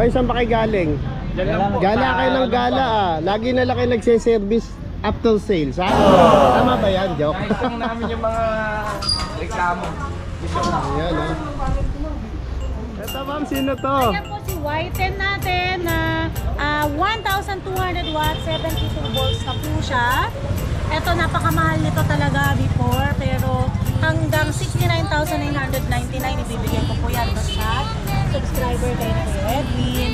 Ay, saan ba kayo galing? Diyan lang po. Gala kayo ng gala ah. Lagi na lang kayo nagse-service after sales ha? Tama ba yan, joke? Nakita namin yung mga reklamo. Ayan ha. Ito ma'am, sino to? Ayan po si Y10 natin na 1,200 watts, 72 volts na po siya. Ito, napakamahal nito talaga before, pero hanggang 69,999 ibibigay ko po yan. Basta subscriber kayo na kay Edwin.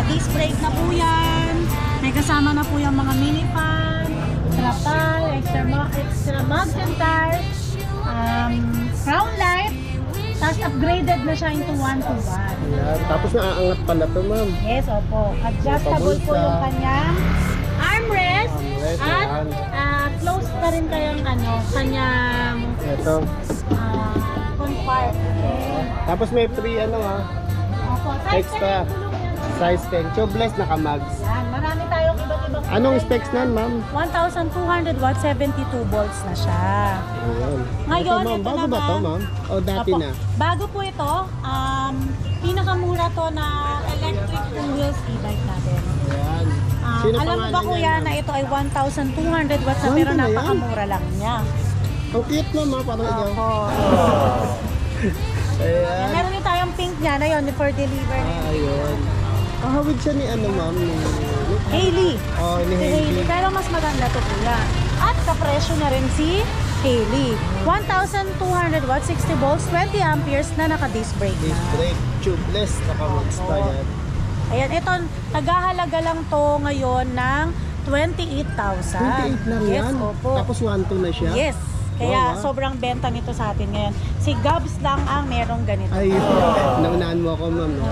Disc brake na po yan. May kasama na po yung mga mini fan, trapal, extra mugs and tires, crown light. Tapos upgraded na siya into 1-to-1. Ayan. Tapos naaangat pala to ma'am. Yes, opo. Adjustable po yung kanyang armrest. At ayan. close pa rin kayang kanyang Ito. compartment. Tapos may free ano ha. Opo. Extra. Size 10. Tubeless naka-mags. Yan. Marami tayong iba't-ibang Anong specs nan ma'am? 1,200 watts, 72 volts na siya. Ayan. Ngayon, Ito, ma'am, ito bago ba to naman. ma'am? O dati Opo. na? Bago po ito, pinakamura to na electric two-wheels e-bike natin. Ayan. Sino Alam mo ba pangalan kuya yan, na ito ay 1,200 watts na Ano pero ba yan? napakamura lang niya. Ang cute ma'am ha, parang ikaw. Opo. Ayan. Meron din tayong pink niya na yun for deliver. Ayun. Kahawig siya ni ano ma'am? Ni Hailey. Oh, ni Si Hailey. Hailey. Pero mas maganda to kuya. At kapresyo na rin si Hailey. 1,200 watts, 60 volts, 20 amperes na naka-disc brake Disc na. brake, tubeless, naka-mags pa yan. Ayan, ito, naghahalaga lang to ngayon ng 28,000. 28 lang Yes, yan? opo. Tapos 1-2 na siya? Yes. Kaya Wow, ah. sobrang benta nito sa atin ngayon. Si Gabs lang ang merong ganito. Ay, naunaan mo ako ma'am. No?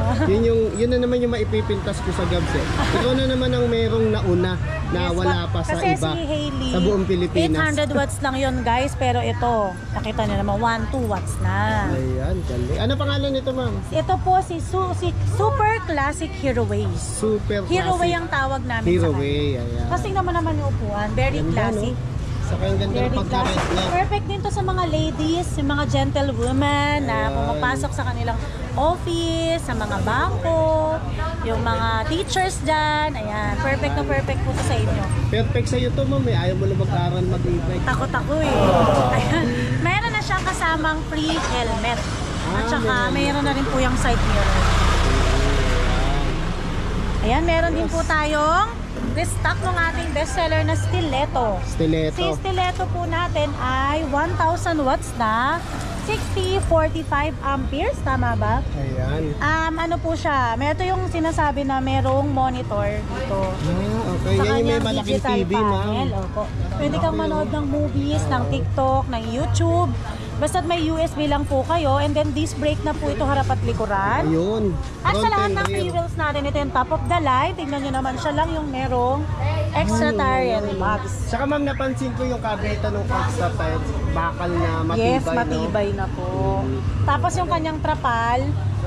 Yun na naman yung maipipintas ko sa Gabs eh. Ikaw na naman ang merong nauna na Yes, wala pa sa kasi iba. si Hailey, Sa buong Pilipinas. 800 watts lang yon guys. Pero ito, nakita niyo naman, 1-2 watts na. Ayan, galing. Ano pangalan nito ma'am? Ito po si Super Classic Hero Way. Super Hero classic. Way ang tawag namin Hero sa kanya. Way, ayan. Kasi naman yung upuan, very Ganda, classic. no? Saka ang ganda ng Very pagka-red classic. niya. Perfect din to sa mga ladies, yung mga gentlewomen na Ayan. pumapasok sa kanilang office, sa mga bangko, yung mga teachers dyan. Ayan, perfect na perfect po to sa inyo. Perfect sa'yo to ma'am eh. Ayaw mo na mag-aral mag-e-bike. Takot ako eh. Ayan, meron na siyang kasamang free helmet. At saka meron na rin po yung side mirror. Ayan, meron din po tayong restock ng ating bestseller na stiletto. Stiletto. Si stiletto po natin ay 1,000 watts na 60-45 amperes, tama ba? Ayan. Ano po siya, ito yung sinasabi na merong monitor dito. Okay. Sa Yan yung may kanyang malaking digital TV ma'am. panel, opo. Pwede kang manood ng movies, ng TikTok, ng YouTube. Basta't may USB lang po kayo and then disc brake na po ito harap at likuran. Ayun. At sa Front lahat and ng rear. free wheels natin, ito yung top of the line. Tingnan nyo naman, siya lang yung merong extra tire and box. Saka ma'am, napansin ko yung kabeta ng extra tires. Bakal na matibay, Yes, no? matibay na po. Tapos yung kanyang trapal,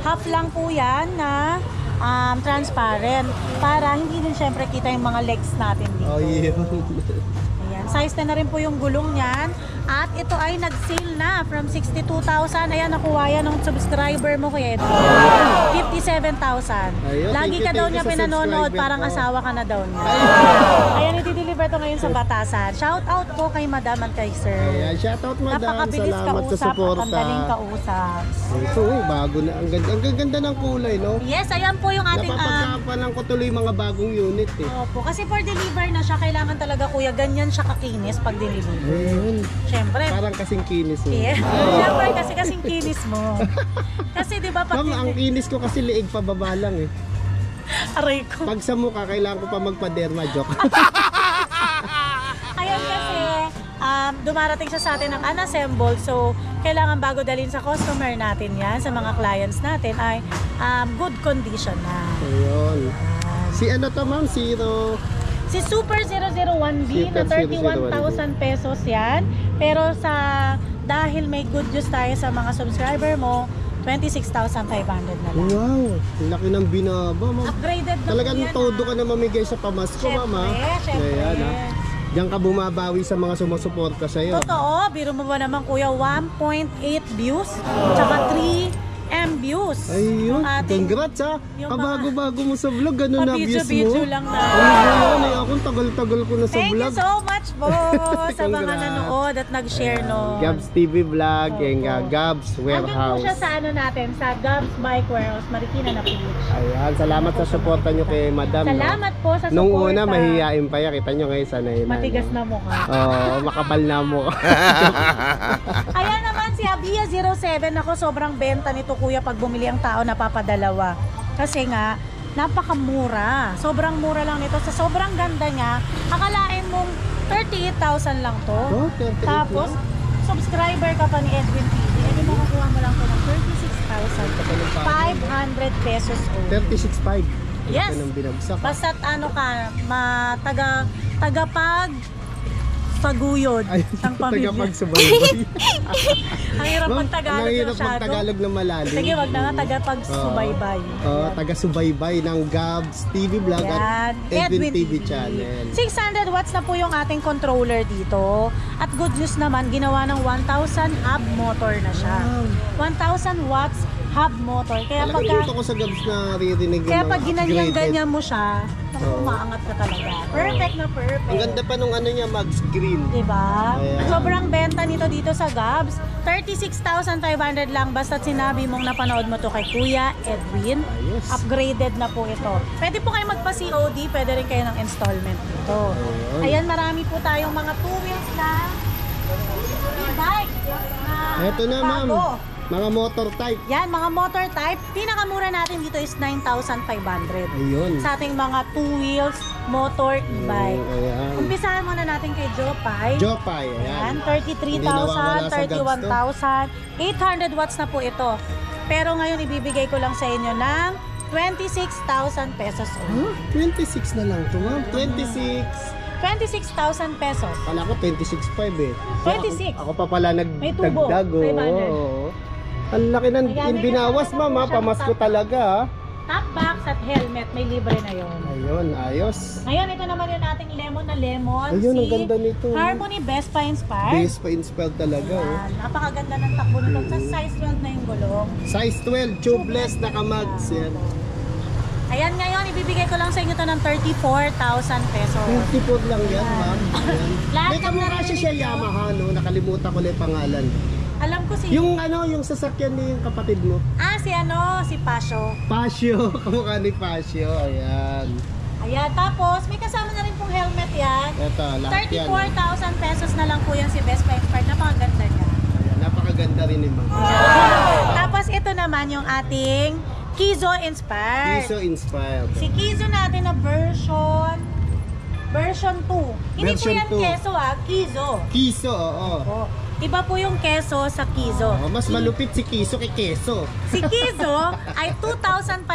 half lang po yan na transparent para hindi din syempre kita yung mga legs natin dito. Oh, yeah. Ayan, size na rin po yung gulong niyan. At ito ay nag-sale na from 62,000. Ayan, nakuha yan ng subscriber mo kuya Edwin. 57,000. Ayun, Lagi thank ka daw you niya sa pinanonood, subscriber parang ko. asawa ka na daw niya. Ayan, i-deliver to ngayon sa Batasan. Shout out po kay Madam at kay Sir. Ayan, shoutout madam. Napakabilis Salamat sa kausap at suporta. ang galing kausap. Ito, bago na. Ang ganda ng kulay, no? Yes, ayan po yung ating Napapagkapalan ko tuloy mga bagong unit eh. Opo, kasi for deliver na siya, kailangan talaga kuya, ganyan siya kakinis pag deliver. Ayun. Siyempre, Parang kasing kinis mo. yeah. Siyempre, kasi kasing kinis mo. Kasi di ba pag Ma'am, ang kinis ko kasi liig pababa lang eh. aray ko. Pag sa mukha, kailangan ko pa magpa-derma joke. Ayun kasi, dumarating siya sa atin ng unassembled. So, kailangan bago dalhin sa customer natin yan, sa mga clients natin, ay good condition na. Ayun. Si ano to ma'am? Si Super 001B na Super 31,000 pesos yan. Pero dahil may good news tayo sa mga subscriber mo, 26,500 na lang. Wow, ang laki ng binaba ma'am. Upgraded na Talagang po yan, todo ah. ka na mamigay sa pamasko ma'am ha. Syempre. Ayan ha. Diyan ka bumabawi sa mga sumusuporta sa'yo. Totoo, biro mo ba naman kuya, 1.8 views, tsaka 3 MB views. Ayun, Yung ating- congrats ha. yung Kabago-bago mo sa vlog, ganun na views mo. video lang na. Ano ba yan? Akong tagal-tagal ko na sa Thank you vlog. so much po sa mga Congrats. nanood at nag-share no. Gabs TV Vlog, Opo. yung Gabs Andun po Warehouse. siya sa ano natin, sa Gabs Bike Warehouse, Marikina na page. Ayan, salamat sa suporta nyo kay Madam. no? Salamat po sa support. Nung una, mahihiyain pa yan. Kita nyo ngayon, sanay na. Matigas no? na mukha. Oo, makapal na mo. Ayan naman si Abia 07. Ako sobrang benta nito kuya pag bumili ang tao napapadalawa. Kasi nga, napakamura. Sobrang mura lang nito. Sa sobrang ganda niya, akalain mong 38,000 lang to. Oh, 38 Tapos, lang? subscriber ka pa ni Edwin TV. Eh, di makukuha mo lang to ng 36,500 pesos only. 36.5. Yes. Ito nang binagsak. Basta't ano ka, tagapag saguyod Ay, ang pamilya. tagapagsubaybay. Ang hirap Ma'am, mag-Tagalog ang hirap masyado. mag-Tagalog na malalim. Sige, wag na nga tagapagsubaybay. Taga-subaybay ng Gabs TV Vlog at Yan, Edwin TV channel. 600 watts na po yung ating controller dito. At good news naman, ginawa ng 1,000 hub motor na siya. 1,000 watts hub motor. Kaya Talagang pagka, dito ko sa Gabs na naririnig yung kaya mga pag upgraded. ginanyan-ganyan mo siya, umaangat ka talaga. Perfect na perfect. Ang ganda pa nung ano niya, mag screen. Diba? Ayan. Sobrang benta nito dito sa Gabs. 36,500 lang basta't sinabi mong napanood mo to kay Kuya Edwin. Ayos. Upgraded na po ito. Pwede po kayo magpa-COD, pwede rin kayo ng installment dito. Ayun. Ayan, marami po tayong mga 2 wheels na e-bike. Ito na, ma'am. Bago. Mga motor type. Yan, mga motor type. Pinakamura natin dito is 9,500. Ayun. Sa ating mga 2 wheels motor e-bike. Ayan. Umpisahan muna natin kay Jopay. Jopay. Ayan, Ayan. Hindi nawawala 33,000, sa 31,000, 800 watts na po ito. Pero ngayon ibibigay ko lang sa inyo ng 26,000 pesos. Huh? 26 na lang ito, ma'am. 26. 26,000 pesos. Kala ko 26.5 eh. 26. Ako pa pala May tubo. nagdagdag. 500. Oo. Ang laki ng Ayan, may binawas, kasama ma'am. po Ha? siyang Pamasko top. talaga. Ha? Top box at helmet, may libre na yon. Ayun, ayos. Ngayon, ito naman yung ating lemon na lemon. Ayun, si ang ganda nito. Harmony Vespa Inspired. Base pa inspired talaga. Oh. Ayan, napakaganda ng takbo nito. Sa size 12 na yung gulong. Size 12, tubeless, naka-mags. Yan. Ayan, ngayon, ibibigay ko lang sa inyo to ng 34,000 pesos. 54 lang yan, ma'am. Ayan. Lahat May ng kamukha narinig siya ko. Yamaha, no? Nakalimutan ko na yung pangalan. Alam ko si... Yung ano, yung sasakyan ni yung kapatid mo. si Pasio. Pasio, kamukha ni Pasio. Ayan. Ayan, tapos may kasama na rin pong helmet yan. Ito, lahat yan. 34,000 pesos na lang po yan si Vespa Inspired. Napakaganda niya. Ayan, napakaganda rin ni ma'am. Tapos ito naman yung ating Kizo Inspired. Piso inspired. Si Kizo natin na version 2. Hindi po Version yan 2. keso Kizo. Kiso, oo. Oh. Iba po yung keso sa Kizo. Oh, mas malupit si Kiso kay Keso. Si Kizo ay 2,500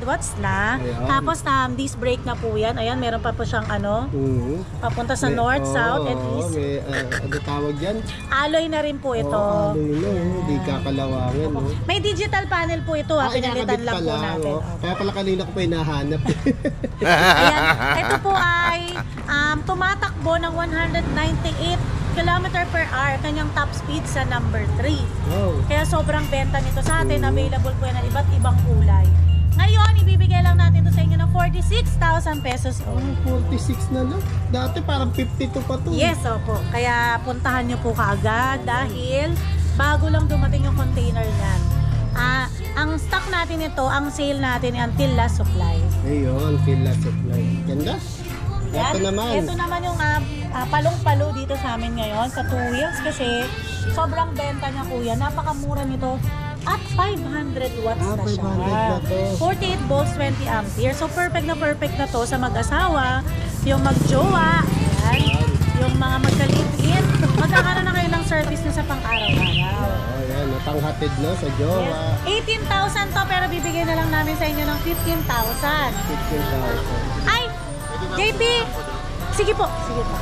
watts na. Ayan. Tapos disc brake na po yan. Ayan, meron pa po siyang papunta sa north, south, and east. May, ano tawag yan? Alloy na rin po ito. Ano yun, hindi kakalawangin. No? May digital panel po ito. Pinalitan lang po natin. Oh. Kaya pala kanina ko pa hinahanap. Ayan, ito po ay tumatakbo ng 198 km per hour. Kanyang top speed sa number 3. Wow. Kaya sobrang benta nito sa atin. Available po yan ng iba't ibang kulay. Ngayon, ibibigay lang natin ito sa inyo ng 46,000 pesos. Oh, 46 na lang. Dati parang 52 pa to. Yes, opo. Kaya puntahan nyo po kaagad dahil bago lang dumating yung container niyan. Ang stock natin ito, ang sale natin until last supply. Ayun, Villa Supply. Ganda. Ito naman. Ito naman yung palong-palo dito sa amin ngayon sa 2 wheels kasi sobrang benta niya kuya. Napakamura nito. At 500 watts na siya. 500 na to. 48 volts, 20 ampere. So perfect na to sa mag-asawa, yung mag-jowa, ayan, yung mga magka-live-in. Magkakaroon na kayo ng service na sa pang-araw-araw. Oh, yan. Panghatid no sa jowa. Yes. 18,000 to pero bibigyan na lang namin sa inyo ng 15,000. 15,000. Ay! JP! Sige po. Sige po.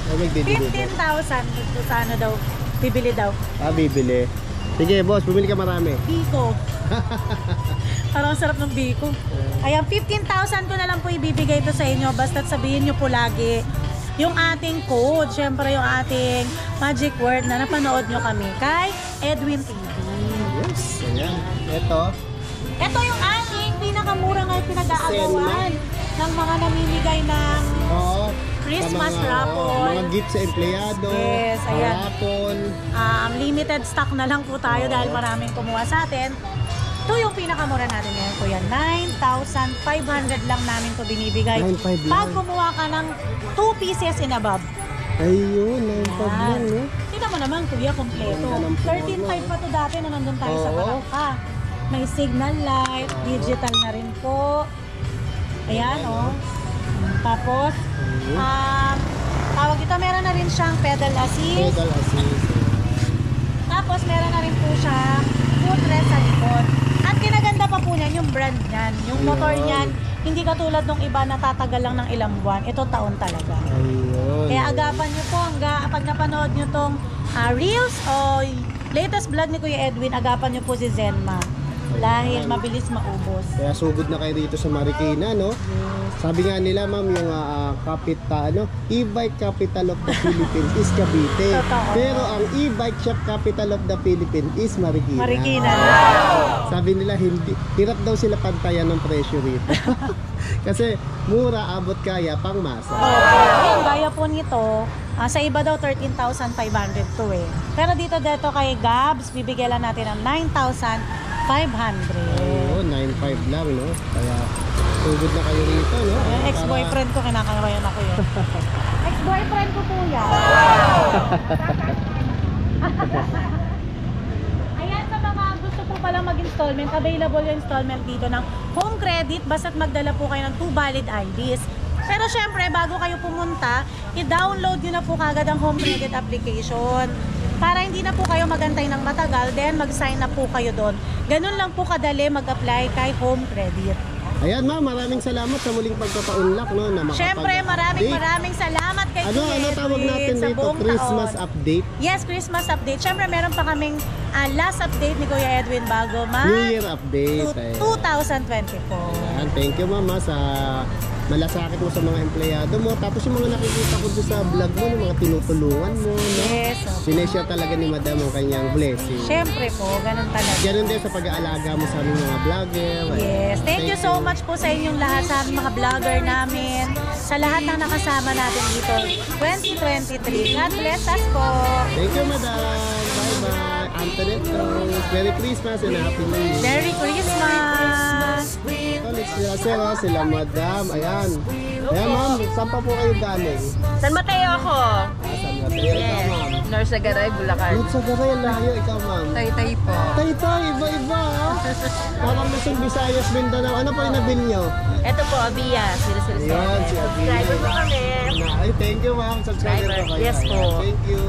Oh, magbibili 15,000. Gusto sa ano daw. Bibili daw. Bibili. Sige, boss, bumili ka marami. Biko. Parang sarap ng biko. Ayan, 15,000 ko na lang po ibibigay ito sa inyo. Basta't sabihin nyo po lagi yung ating code. Siyempre yung ating magic word na napanood nyo kami kay Edwin TV. Yes, ayan. Ito. Ito yung aming pinakamura ngayon pinag-aagawan ng mga namimigay ng Oo. Christmas Sa mga, raffle. mga gift sa empleyado. Yes, ayan. Raffle. Limited stock na lang po tayo dahil maraming kumuha sa atin. Ito yung pinakamura natin ngayon po yan. 9,500 lang namin to binibigay. 9,500 lang. Pag kumuha ka ng 2 pieces and above. Ayun, 9,500 lang, no? Tignan mo naman, kuya, kompleto. Ganda ng 13,500 pa to dati na nandun tayo sa Oo. Balangka. May signal light, digital na rin po. Ayan, oh. Tapos, tawag ito, meron na rin siyang pedal assist. Pedal assist. Tapos, meron na rin po siyang footrest sa likod. At kinaganda pa po niyan, yung brand niyan. Yung motor Ayun. niyan, hindi katulad nung iba na tatagal lang ng ilang buwan. Ito taon talaga. Ayun. Kaya agapan nyo po, pag napanood nyo tong Reels o latest vlog ni Kuya Edwin, agapan nyo po si Zenma. Dahil mabilis maubos. Kaya sugod na kayo dito sa Marikina, no? Sabi nga nila, ma'am, yung e-bike capital of the Philippines is Cavite. Totoo. Pero ang e-bike shop capital of the Philippines is Marikina. Marikina. Sabi nila, hindi, hirap daw sila pantayan ng presyo rito. Kasi mura, abot kaya, pang masa. Ayun, gaya po nito, sa iba daw 13,500 to eh. Pero dito kay Gabs, bibigyan lang natin ng 9,500. Oo, 9,500 lang, no? Kaya sugod na kayo rito, no? Yung ex-boyfriend ko, kinakarayan ako yun. Ex-boyfriend ko po yan. Ayan, sa mga gusto po palang mag-installment, available yung installment dito ng home credit, basta't magdala po kayo ng 2 valid IDs. Pero syempre, bago kayo pumunta, i-download nyo na po kagad ang home credit application. Para hindi na po kayo magantay ng matagal, then mag-sign up po kayo doon. Ganun lang po kadali mag-apply kay home credit. Ayan, ma'am, maraming salamat sa muling pagpapaunlak, no? Na Syempre, makapag-update. maraming salamat kay Ano Kuya tawag Edwin natin sa dito? buong Christmas taon. update? Yes, Christmas update. Syempre, meron pa kaming last update ni Kuya Edwin bago New Year update. Ayan. 2024. Ayan, thank you, mama, sa malasakit mo sa mga empleyado mo. Tapos yung mga nakikita ko doon sa vlog mo, yung mga tinutulungan mo, no? Yes. Sineshare talaga ni madam ang kanyang blessing. Syempre po, ganun talaga. Ganun din sa pag-aalaga mo sa aming mga vlogger. Yes. Thank you so much po sa inyong lahat, sa aming mga vlogger namin, sa lahat ng nakasama natin dito 2023. God bless us po. Thank you, madam. Bye-bye. Antoinette Rose. Merry Christmas and Happy New Year. Merry Christmas! Ulit sila sir, sila madam. Ayan. Ayan, ma'am. Saan pa po kayo galing? San Mateo ako. Saan ka? Ikaw, ma'am. North Sagaray, Bulacan. Lord sa Garay, layo. Ikaw, ma'am. Taytay po. Tay-tay, iba-iba, ha? Parang Luzon, Visayas, Mindanao. Ano po yung nabil nyo? Ito po, Abia. Sila. Ayan, si Abby. Subscriber po kami. Ay, thank you, ma'am. Subscriber po kayo. Yes po. Ayan, thank you.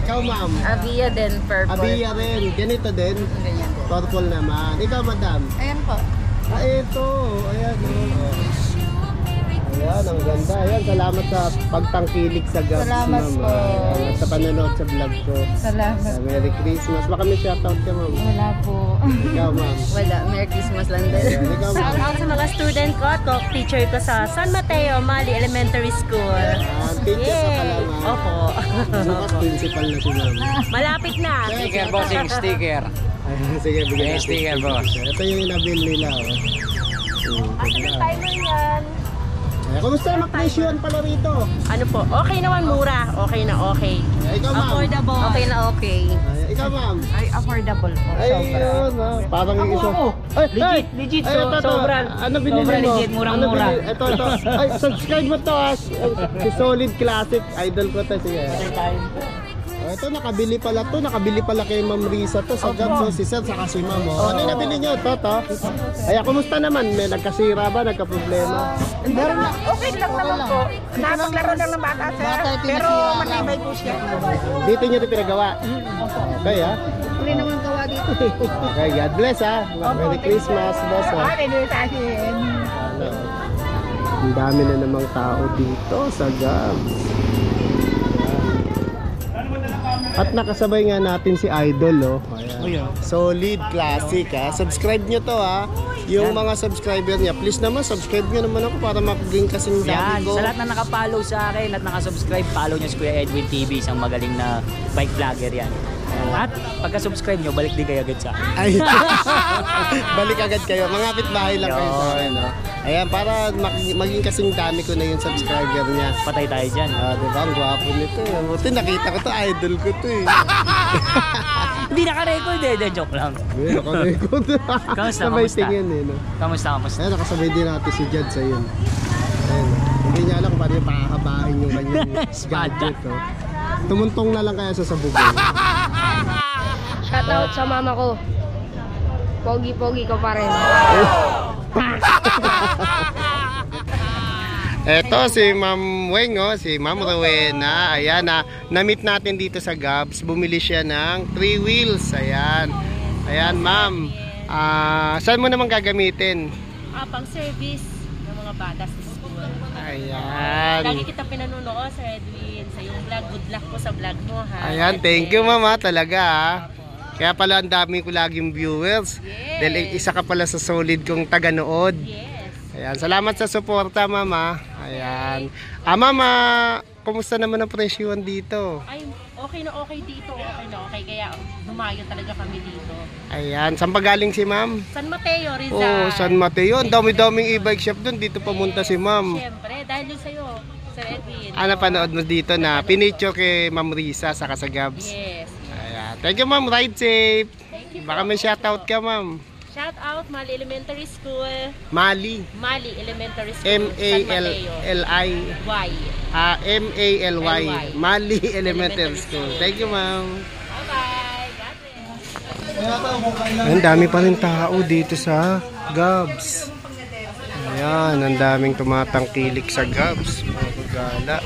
Ikaw, ma'am. Abia din, purple. Abia rin. Ganito din. Ganyan. Purple naman. Ikaw, madam. Ayan po. Ito. Ayan, oh. Ayan, ang ganda. Ayan, salamat sa pagtangkilik sa Gabs, Salamat ma'am. po. Ayan, at sa panonood sa vlog ko. Salamat. Merry Christmas. Baka may shoutout ka, ma'am. Wala po. Ikaw, ma'am. Wala. Merry Christmas lang din. Ayan, ikaw, ma'am. Shout out sa mga student ko at teacher ko sa San Mateo, Mali Elementary School. Ayan, teacher ka pala, ma'am. Opo. Bukas principal na si ma'am. Malapit na. Sticker, bossing, sticker. Ayun, sige, bigyan May natin. sticker, boss. Ito yung inabil nila, oh. Asan yung timer yan? Ay, kumusta ang presyon pala rito? Ano po? Okay naman, mura. Okay na okay. Ay, ikaw, ma'am. Okay na okay. Ay, ikaw, ma'am. Ay, affordable po. Ay, yun, ha. Parang yung isa. Ay, Legit, ay, ito, ito. sobrang. Ano binili Sobrang mo? legit, murang-mura. Ito. Ay, subscribe mo to, ha. Si Solid Classic. Idol ko to. Sige. Oh, ito, nakabili pala to. Nakabili pala kay Ma'am Risa to sa Gabs. So, si Sir, saka si Ma'am. Oh. Ano yung nabili nyo? Ito, to. Ay, kumusta naman? May nagkasira ba? Nagka-problema? Meron na. Okay lang naman po. Napaglaro lang ng bata, sir. Pero matibay po siya. Dito nyo ito pinagawa? Okay, ha? Uli naman gawa dito. Okay, God bless, ha? Merry Christmas, boss, ha? Ano, ang dami na namang tao dito sa Gabs. At nakasabay nga natin si Idol, oh. Ayan. Solid Classic, ha? Subscribe nyo to, ha? Yung mga subscriber niya, please naman, subscribe nyo naman ako para makaging kasing Yan, dami ko. sa lahat na nakapollow sa akin at nakasubscribe, follow nyo si Kuya Edwin TV, isang magaling na bike vlogger yan. At pagka-subscribe nyo, balik din kayo agad sa akin. Ay, balik agad kayo. Mga kapitbahay lang kayo sa akin. No? Ayan, para maging kasing dami ko na yung subscriber niya. Patay tayo dyan. Diba? Ang gwapo nito. Buti nakita ko to, idol ko to eh. Hindi naka-record eh. Joke lang. Naka-record. Kamusta? Sabay tingin eh. No? Kamusta? Ayan, nakasabay din natin si Jad sa yun. Ayan. Hindi niya alam kung paano yung pakahabain yung kanyang gadget. Oh. Tumuntong na lang kaya sa sabugay. Shoutout sa mama ko. Pogi-pogi ko pa rin. Eto si Ma'am Weng, oh, si Ma'am Rowena. Ayan, na-meet natin dito sa Gabs. Bumili siya ng 3 wheels. Ayan. Ayan, Ma'am. Saan mo naman gagamitin? Pang service ng mga bata sa school. Ayan. Lagi kita pinanunood, Sir Edwin, sa iyong vlog. Good luck po sa vlog mo, ha? Ayan, thank you Mama, talaga ha. Kaya pala ang dami ko laging viewers. Yes. Dahil isa ka pala sa solid kong taga-nood. Yes. Ayan, salamat sa suporta Mama. Ayan. Mama, kumusta naman ang presyuhan dito? Ay, okay na okay dito. Okay na okay. Kaya dumayo talaga kami dito. Ayan, saan pa galing si Ma'am? San Mateo, Rizal. Oh, San Mateo. Ang dami-daming e-bike shop doon. Dito pumunta si Ma'am. Siyempre, dahil yun sa'yo, Sir Edwin. Napanood mo dito na pinicture kay Ma'am Risa sa Kasagabs. Yes. Ayan. Thank you Ma'am, ride safe. Thank you. Baka may shoutout ka Ma'am. Shout out, Mali Elementary School. Mali. Mali Elementary School. San Mateo. M-A-L-L-I. Y. M-A-L-Y. L-Y. Mali Elementary School. Thank you Ma'am. Bye-bye. God bless. Ang dami pa rin tao dito sa Gabs. Ayan, ang daming tumatangkilik sa Gabs. Mga gala.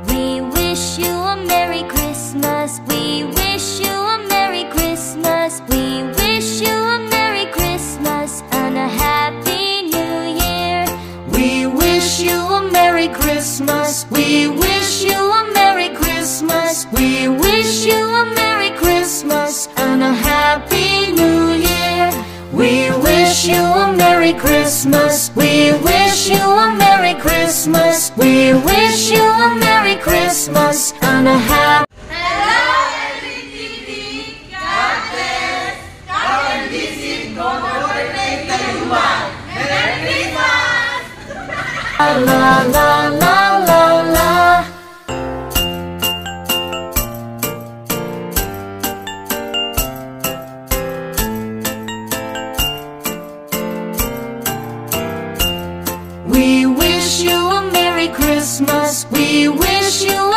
We wish you a Merry Christmas. We wish you a Merry Christmas. We wish you a Merry Christmas and a Happy New Year. We wish you a Merry Christmas. We wish you a Merry Christmas. We wish you a Merry Christmas and a Happy New Year. We wish you a Merry Christmas. We wish you a Merry Christmas. We wish you a Merry Christmas and a Happy La la la la la. We wish you a Merry Christmas. We wish you